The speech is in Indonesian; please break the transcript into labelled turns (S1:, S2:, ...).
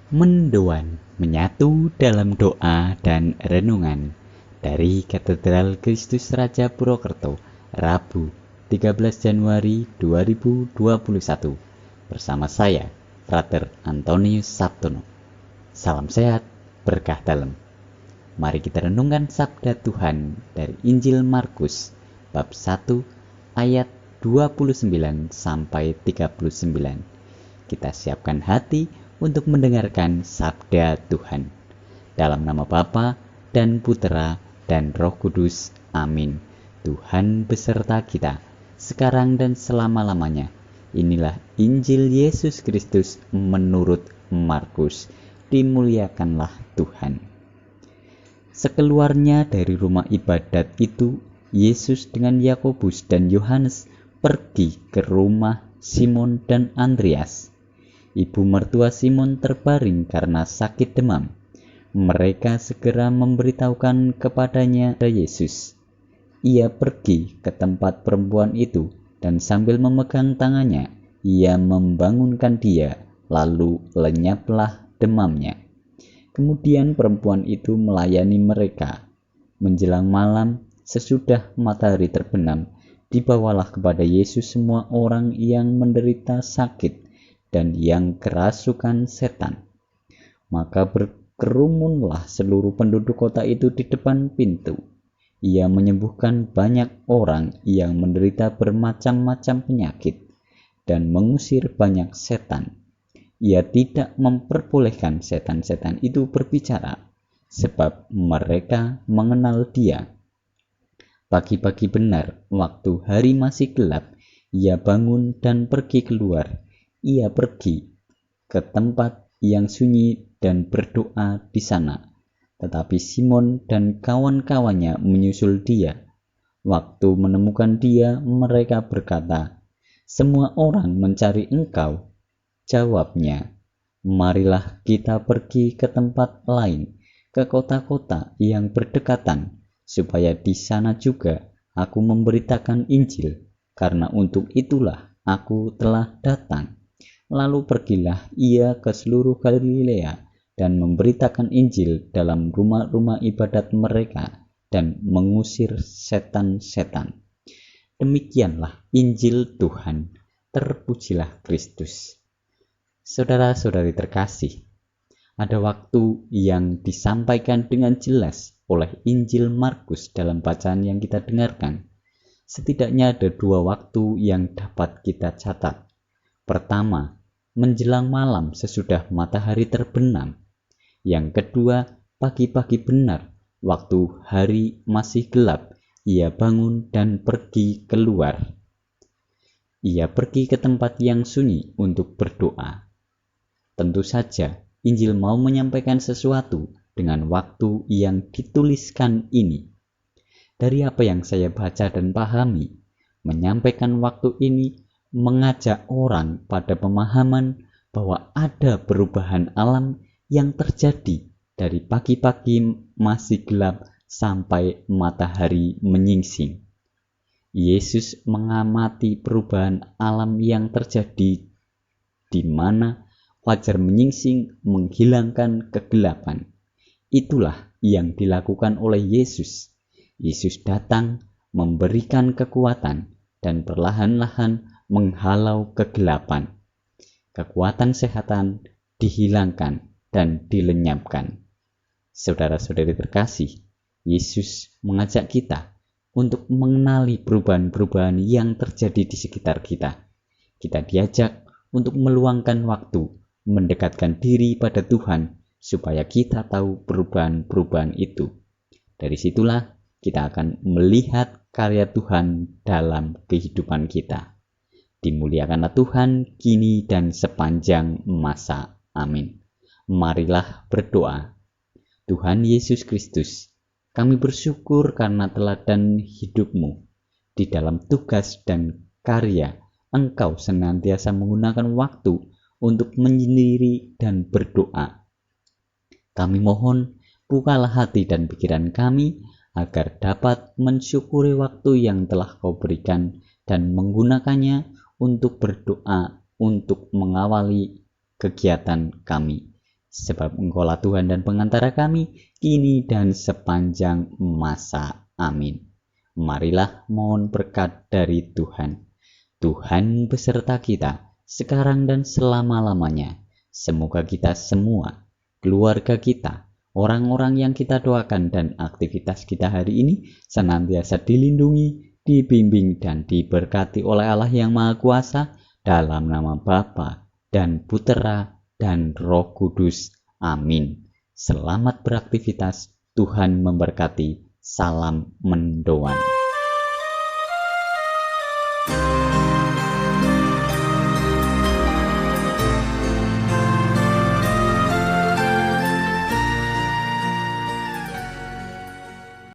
S1: Mendoan menyatu dalam doa dan renungan dari Katedral Kristus Raja Purwokerto, Rabu 13 Januari 2021 bersama saya, Frater Antonius Sabtono. Salam sehat, berkah dalam. Mari kita renungkan sabda Tuhan dari Injil Markus bab 1 ayat 29 sampai 39. Kita siapkan hati untuk mendengarkan sabda Tuhan. Dalam nama Bapa dan Putera dan Roh Kudus. Amin. Tuhan beserta kita, sekarang dan selama-lamanya. Inilah Injil Yesus Kristus menurut Markus. Dimuliakanlah Tuhan. Sekeluarnya dari rumah ibadat itu, Yesus dengan Yakobus dan Yohanes pergi ke rumah Simon dan Andreas. Ibu mertua Simon terbaring karena sakit demam. Mereka segera memberitahukan kepadanya Yesus. Ia pergi ke tempat perempuan itu dan sambil memegang tangannya, ia membangunkan dia, lalu lenyaplah demamnya. Kemudian perempuan itu melayani mereka. Menjelang malam, sesudah matahari terbenam, dibawalah kepada Yesus semua orang yang menderita sakit dan yang kerasukan setan. Maka berkerumunlah seluruh penduduk kota itu di depan pintu. Ia menyembuhkan banyak orang yang menderita bermacam-macam penyakit dan mengusir banyak setan. Ia tidak memperbolehkan setan-setan itu berbicara, sebab mereka mengenal dia. Pagi-pagi benar, waktu hari masih gelap, ia bangun dan pergi keluar. Ia pergi ke tempat yang sunyi dan berdoa di sana. Tetapi Simon dan kawan-kawannya menyusul dia. Waktu menemukan dia, mereka berkata, "Semua orang mencari engkau." Jawabnya, "Marilah kita pergi ke tempat lain, ke kota-kota yang berdekatan, supaya di sana juga aku memberitakan Injil, karena untuk itulah aku telah datang." Lalu pergilah ia ke seluruh Galilea dan memberitakan Injil dalam rumah-rumah ibadat mereka dan mengusir setan-setan. Demikianlah Injil Tuhan. Terpujilah Kristus. Saudara-saudari terkasih, ada waktu yang disampaikan dengan jelas oleh Injil Markus dalam bacaan yang kita dengarkan. Setidaknya ada dua waktu yang dapat kita catat. Pertama, menjelang malam sesudah matahari terbenam. Yang kedua, pagi-pagi benar, waktu hari masih gelap, ia bangun dan pergi keluar. Ia pergi ke tempat yang sunyi untuk berdoa. Tentu saja, Injil mau menyampaikan sesuatu dengan waktu yang dituliskan ini. Dari apa yang saya baca dan pahami, menyampaikan waktu ini mengajak orang pada pemahaman bahwa ada perubahan alam yang terjadi dari pagi-pagi masih gelap sampai matahari menyingsing. Yesus mengamati perubahan alam yang terjadi di mana fajar menyingsing menghilangkan kegelapan. Itulah yang dilakukan oleh Yesus. Yesus datang memberikan kekuatan dan perlahan-lahan menghalau kegelapan. Kekuatan setan dihilangkan dan dilenyapkan. Saudara-saudari terkasih, Yesus mengajak kita untuk mengenali perubahan-perubahan yang terjadi di sekitar kita. Kita diajak untuk meluangkan waktu, mendekatkan diri pada Tuhan, supaya kita tahu perubahan-perubahan itu. Dari situlah kita akan melihat karya Tuhan dalam kehidupan kita. Dimuliakanlah Tuhan kini dan sepanjang masa. Amin. Marilah berdoa. Tuhan Yesus Kristus, kami bersyukur karena teladan hidup-Mu. Di dalam tugas dan karya, Engkau senantiasa menggunakan waktu untuk menyendiri dan berdoa. Kami mohon, bukalah hati dan pikiran kami agar dapat mensyukuri waktu yang telah Kau berikan dan menggunakannya untuk berdoa, untuk mengawali kegiatan kami. sebab Engkaulah Tuhan dan pengantara kami, kini dan sepanjang masa. Amin. Marilah mohon berkat dari Tuhan. Tuhan beserta kita, sekarang dan selama-lamanya. Semoga kita semua, keluarga kita, orang-orang yang kita doakan dan aktivitas kita hari ini senantiasa dilindungi, dibimbing dan diberkati oleh Allah yang Maha Kuasa, dalam nama Bapa dan Putera dan Roh Kudus. Amin. Selamat beraktivitas. Tuhan memberkati. Salam mendoan.